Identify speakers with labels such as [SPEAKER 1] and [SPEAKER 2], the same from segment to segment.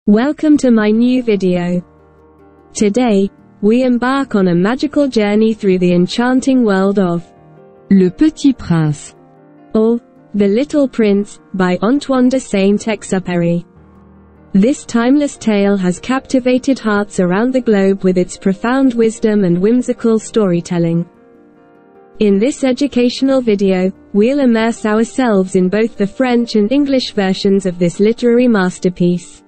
[SPEAKER 1] Welcome to my new video. Today, we embark on a magical journey through the enchanting world of
[SPEAKER 2] Le Petit Prince,
[SPEAKER 1] or The Little Prince, by Antoine de Saint-Exupéry. This timeless tale has captivated hearts around the globe with its profound wisdom and whimsical storytelling. In this educational video, we'll immerse ourselves in both the French and English versions of this literary masterpiece.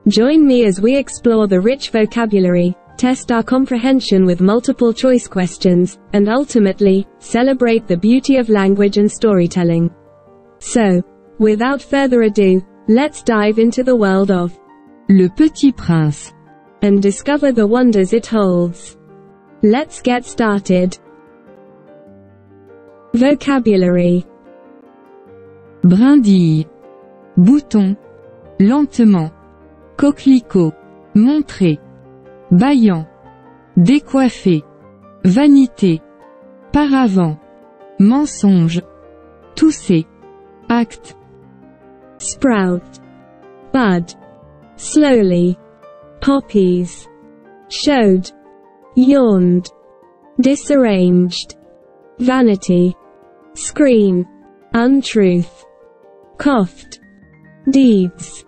[SPEAKER 1] Join me as we explore the rich vocabulary, test our comprehension with multiple choice questions, and ultimately, celebrate the beauty of language and storytelling. So, without further ado, let's dive into the world of
[SPEAKER 2] Le Petit Prince,
[SPEAKER 1] and discover the wonders it holds. Let's get started. Vocabulary.
[SPEAKER 2] brindille, bouton, lentement, coquelicot, montrer, bâillant, décoiffé, vanité, paravent, mensonge, tousser, acte,
[SPEAKER 1] Sprout, bud, slowly, poppies, showed, yawned, disarranged, vanity, screen, untruth, coughed, deeds.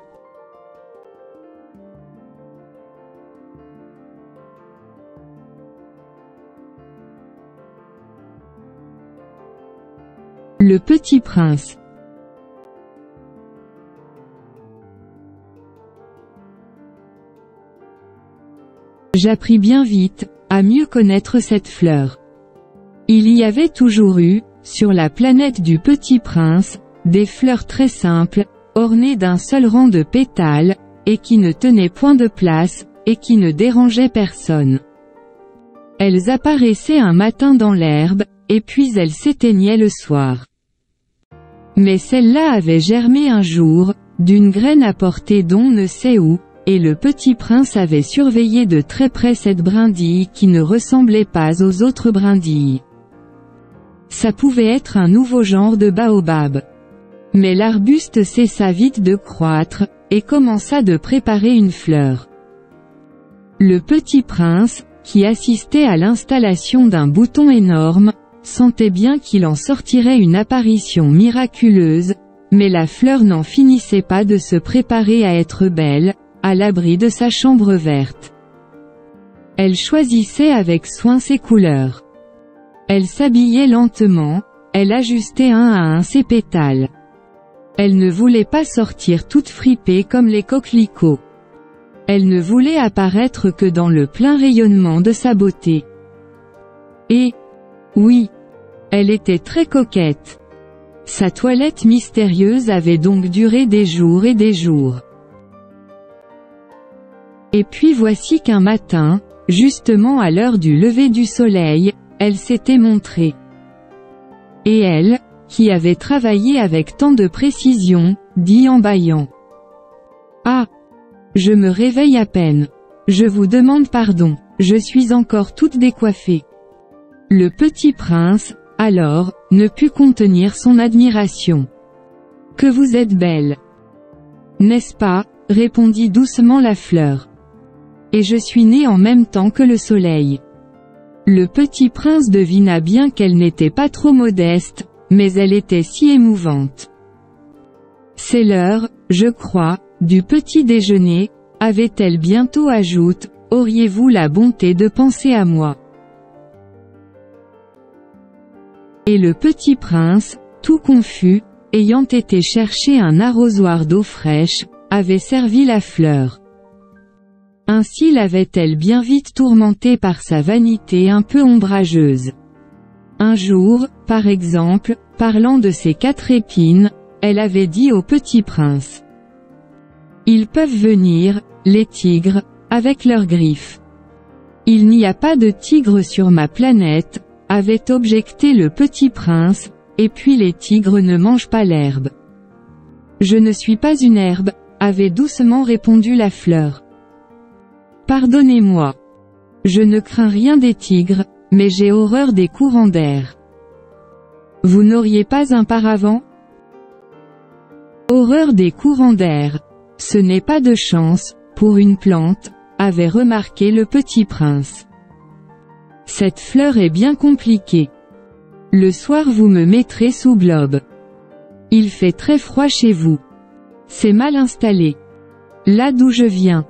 [SPEAKER 2] Le Petit Prince. J'appris bien vite à mieux connaître cette fleur. Il y avait toujours eu, sur la planète du Petit Prince, des fleurs très simples, ornées d'un seul rang de pétales, et qui ne tenaient point de place, et qui ne dérangeaient personne. Elles apparaissaient un matin dans l'herbe, et puis elles s'éteignaient le soir. Mais celle-là avait germé un jour, d'une graine apportée d'on ne sait où, et le Petit Prince avait surveillé de très près cette brindille qui ne ressemblait pas aux autres brindilles. Ça pouvait être un nouveau genre de baobab. Mais l'arbuste cessa vite de croître, et commença de préparer une fleur. Le Petit Prince, qui assistait à l'installation d'un bouton énorme, sentait bien qu'il en sortirait une apparition miraculeuse, mais la fleur n'en finissait pas de se préparer à être belle, à l'abri de sa chambre verte. Elle choisissait avec soin ses couleurs. Elle s'habillait lentement, elle ajustait un à un ses pétales. Elle ne voulait pas sortir toute fripée comme les coquelicots. Elle ne voulait apparaître que dans le plein rayonnement de sa beauté. Et, oui, elle était très coquette. Sa toilette mystérieuse avait donc duré des jours et des jours. Et puis voici qu'un matin, justement à l'heure du lever du soleil, elle s'était montrée. Et elle, qui avait travaillé avec tant de précision, dit en bâillant. « Ah! Je me réveille à peine. Je vous demande pardon, je suis encore toute décoiffée. » Le Petit Prince, alors, ne put contenir son admiration. « Que vous êtes belle. N'est-ce pas ?» répondit doucement la fleur. « Et je suis née en même temps que le soleil. » Le Petit Prince devina bien qu'elle n'était pas trop modeste, mais elle était si émouvante. « C'est l'heure, je crois, du petit déjeuner, avait-elle bientôt ajoute, auriez-vous la bonté de penser à moi ?» Et le Petit Prince, tout confus, ayant été chercher un arrosoir d'eau fraîche, avait servi la fleur. Ainsi l'avait-elle bien vite tourmentée par sa vanité un peu ombrageuse. Un jour, par exemple, parlant de ses 4 épines, elle avait dit au Petit Prince. « Ils peuvent venir, les tigres, avec leurs griffes. »« Il n'y a pas de tigres sur ma planète, » avait objecté le Petit Prince, et puis les tigres ne mangent pas l'herbe. « Je ne suis pas une herbe, » avait doucement répondu la fleur. « Pardonnez-moi. Je ne crains rien des tigres, mais j'ai horreur des courants d'air. Vous n'auriez pas un paravent ? Horreur des courants d'air. Ce n'est pas de chance, pour une plante, avait remarqué le petit prince. Cette fleur est bien compliquée. Le soir vous me mettrez sous globe. Il fait très froid chez vous. C'est mal installé. Là d'où je viens.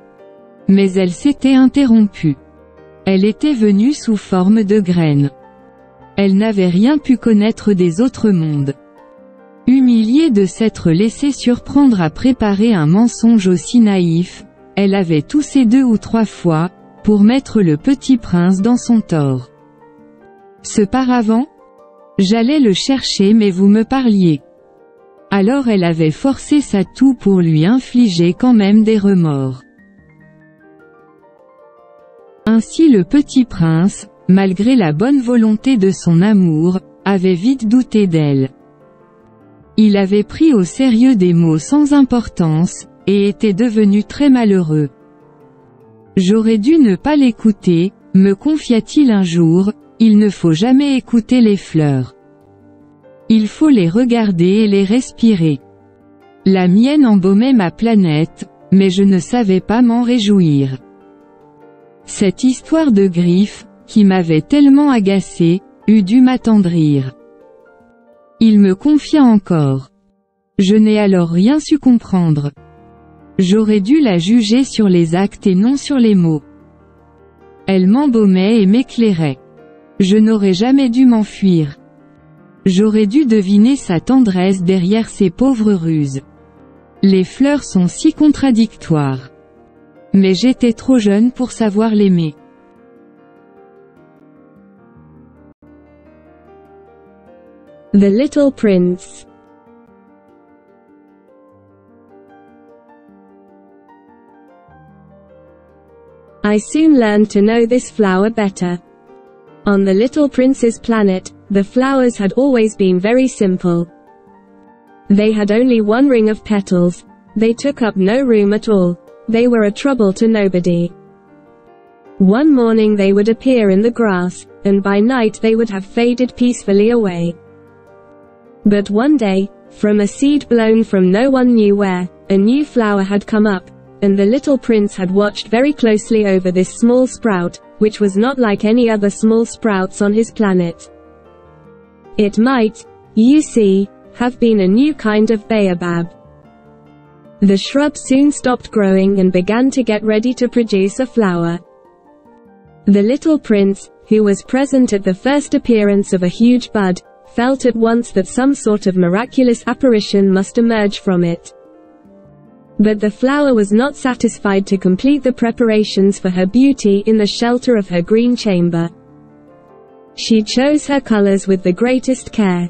[SPEAKER 2] Mais elle s'était interrompue. Elle était venue sous forme de graine. Elle n'avait rien pu connaître des autres mondes. Humiliée de s'être laissée surprendre à préparer un mensonge aussi naïf, elle avait toussé 2 ou 3 fois, pour mettre le petit prince dans son tort. Ce paravent? J'allais le chercher mais vous me parliez. Alors elle avait forcé sa toux pour lui infliger quand même des remords. Ainsi le petit prince, malgré la bonne volonté de son amour, avait vite douté d'elle. Il avait pris au sérieux des mots sans importance, et était devenu très malheureux. J'aurais dû ne pas l'écouter, me confia-t-il un jour, il ne faut jamais écouter les fleurs. Il faut les regarder et les respirer. La mienne embaumait ma planète, mais je ne savais pas m'en réjouir. Cette histoire de griffes, qui m'avait tellement agacé, eût dû m'attendrir. Il me confia encore. Je n'ai alors rien su comprendre. J'aurais dû la juger sur les actes et non sur les mots. Elle m'embaumait et m'éclairait. Je n'aurais jamais dû m'enfuir. J'aurais dû deviner sa tendresse derrière ses pauvres ruses. Les fleurs sont si contradictoires. Mais j'étais trop jeune pour savoir l'aimer.
[SPEAKER 1] The Little Prince. I soon learned to know this flower better. On the Little Prince's planet, the flowers had always been very simple. They had only one ring of petals. They took up no room at all. They were a trouble to nobody. One morning they would appear in the grass, and by night they would have faded peacefully away. But one day, from a seed blown from no one knew where, a new flower had come up, and the little prince had watched very closely over this small sprout, which was not like any other small sprouts on his planet. It might, you see, have been a new kind of baobab. The shrub soon stopped growing and began to get ready to produce a flower. The little prince, who was present at the first appearance of a huge bud, felt at once that some sort of miraculous apparition must emerge from it. But the flower was not satisfied to complete the preparations for her beauty in the shelter of her green chamber. She chose her colors with the greatest care.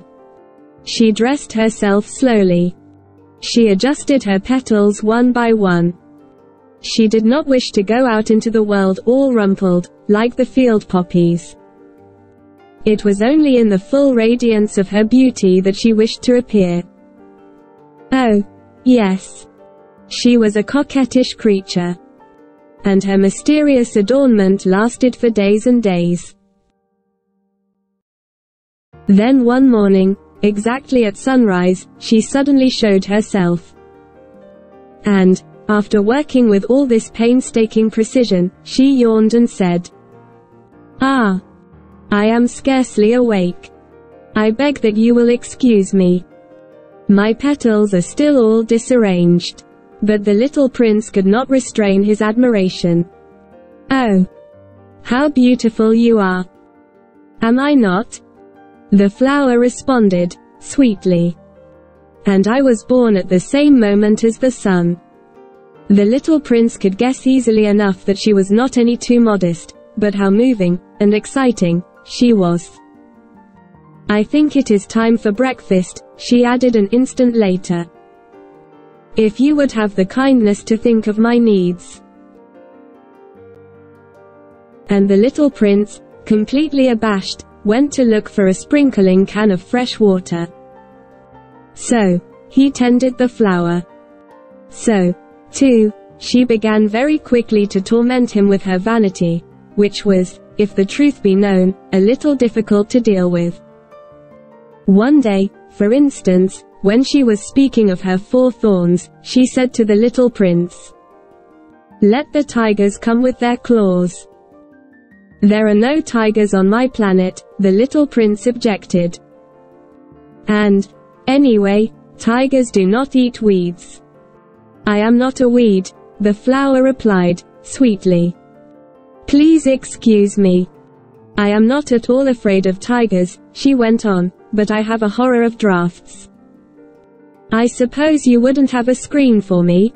[SPEAKER 1] She dressed herself slowly. She adjusted her petals one by one. She did not wish to go out into the world all rumpled, like the field poppies. It was only in the full radiance of her beauty that she wished to appear. Oh, yes. She was a coquettish creature. And her mysterious adornment lasted for days and days. Then one morning, exactly at sunrise, she suddenly showed herself. And, after working with all this painstaking precision, she yawned and said, "Ah! I am scarcely awake. I beg that you will excuse me. My petals are still all disarranged." But the little prince could not restrain his admiration. "Oh! How beautiful you are! Am I not?" The flower responded, sweetly. "And I was born at the same moment as the sun." The little prince could guess easily enough that she was not any too modest, but how moving, and exciting, she was. "I think it is time for breakfast," she added an instant later. "If you would have the kindness to think of my needs." And the little prince, completely abashed, went to look for a sprinkling can of fresh water. So, he tended the flower. So, too, she began very quickly to torment him with her vanity, which was, if the truth be known, a little difficult to deal with. One day, for instance, when she was speaking of her 4 thorns, she said to the little prince, Let the tigers come with their claws. There are no tigers on my planet, the little prince objected. And, anyway, tigers do not eat weeds. I am not a weed, the flower replied, sweetly. Please excuse me. I am not at all afraid of tigers, she went on, but I have a horror of drafts. I suppose you wouldn't have a screen for me?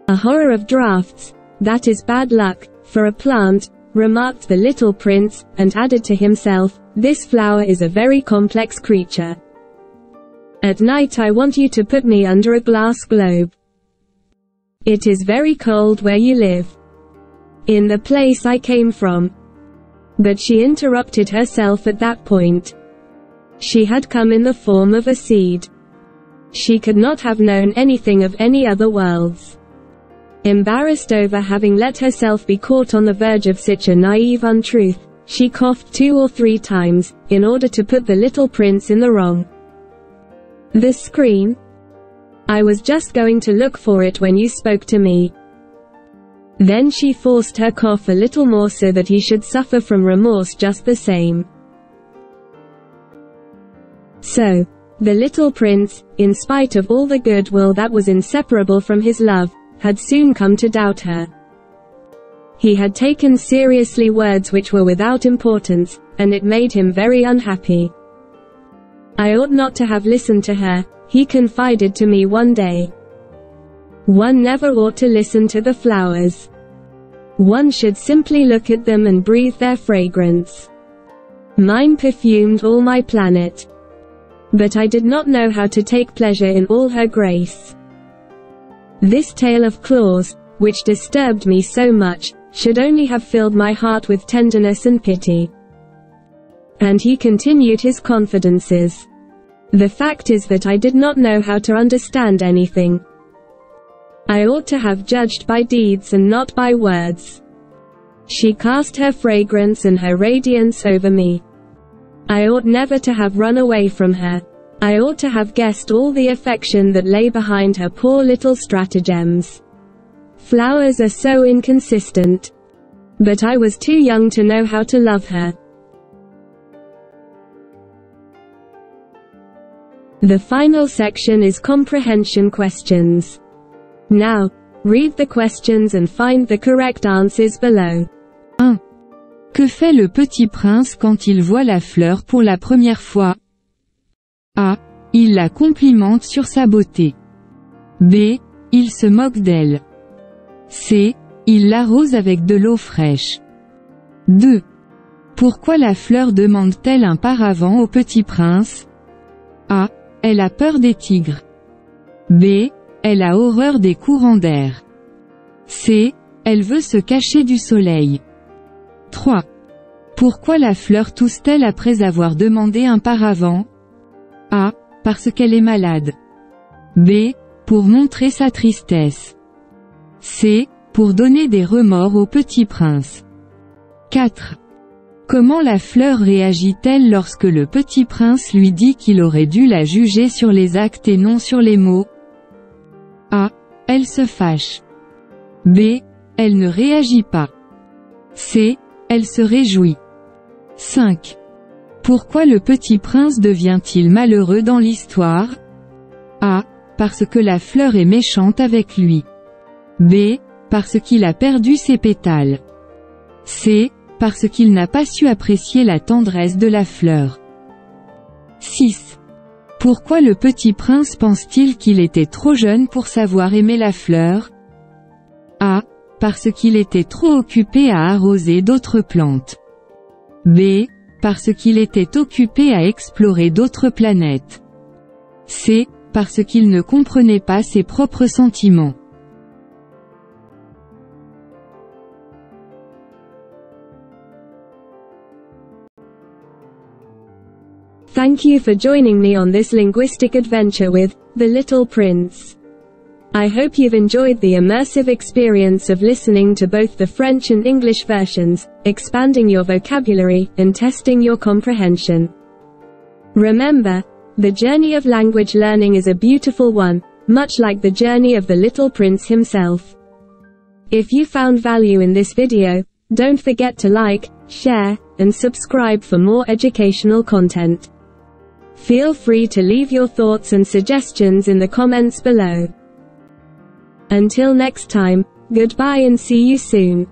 [SPEAKER 1] A horror of drafts, that is bad luck, for a plant, remarked the little prince, and added to himself, this flower is a very complex creature. At night I want you to put me under a glass globe. It is very cold where you live. In the place I came from. But she interrupted herself at that point. She had come in the form of a seed. She could not have known anything of any other worlds. Embarrassed over having let herself be caught on the verge of such a naive untruth, she coughed 2 or 3 times, in order to put the little prince in the wrong. The screen? I was just going to look for it when you spoke to me. Then she forced her cough a little more so that he should suffer from remorse just the same. So, the little prince, in spite of all the goodwill that was inseparable from his love, had soon come to doubt her. He had taken seriously words which were without importance, and it made him very unhappy. I ought not to have listened to her, he confided to me one day. One never ought to listen to the flowers. One should simply look at them and breathe their fragrance. Mine perfumed all my planet. But I did not know how to take pleasure in all her grace. This tale of claws, which disturbed me so much, should only have filled my heart with tenderness and pity. And he continued his confidences. The fact is that I did not know how to understand anything. I ought to have judged by deeds and not by words. She cast her fragrance and her radiance over me. I ought never to have run away from her. I ought to have guessed all the affection that lay behind her poor little stratagems. Flowers are so inconsistent. But I was too young to know how to love her. The final section is comprehension questions. Now, read the questions and find the correct answers below.
[SPEAKER 2] 1. Que fait le petit prince quand il voit la fleur pour la première fois? A. Il la complimente sur sa beauté. B. Il se moque d'elle. C. Il l'arrose avec de l'eau fraîche. 2. Pourquoi la fleur demande-t-elle un paravent au petit prince? A. Elle a peur des tigres. B. Elle a horreur des courants d'air. C. Elle veut se cacher du soleil. 3. Pourquoi la fleur tousse-t-elle après avoir demandé un paravent? A. Parce qu'elle est malade. B. Pour montrer sa tristesse. C. Pour donner des remords au petit prince. 4. Comment la fleur réagit-elle lorsque le petit prince lui dit qu'il aurait dû la juger sur les actes et non sur les mots? A. Elle se fâche. B. Elle ne réagit pas. C. Elle se réjouit. 5. Pourquoi le petit prince devient-il malheureux dans l'histoire? A. Parce que la fleur est méchante avec lui. B. Parce qu'il a perdu ses pétales. C. Parce qu'il n'a pas su apprécier la tendresse de la fleur. 6. Pourquoi le petit prince pense-t-il qu'il était trop jeune pour savoir aimer la fleur? A. Parce qu'il était trop occupé à arroser d'autres plantes. B. Parce qu'il était occupé à explorer d'autres planètes. C. Parce qu'il ne comprenait pas ses propres sentiments.
[SPEAKER 1] Thank you for joining me on this linguistic adventure with The Little Prince. I hope you've enjoyed the immersive experience of listening to both the French and English versions, expanding your vocabulary, and testing your comprehension. Remember, the journey of language learning is a beautiful one, much like the journey of the little prince himself. If you found value in this video, don't forget to like, share, and subscribe for more educational content. Feel free to leave your thoughts and suggestions in the comments below. Until next time, goodbye and see you soon.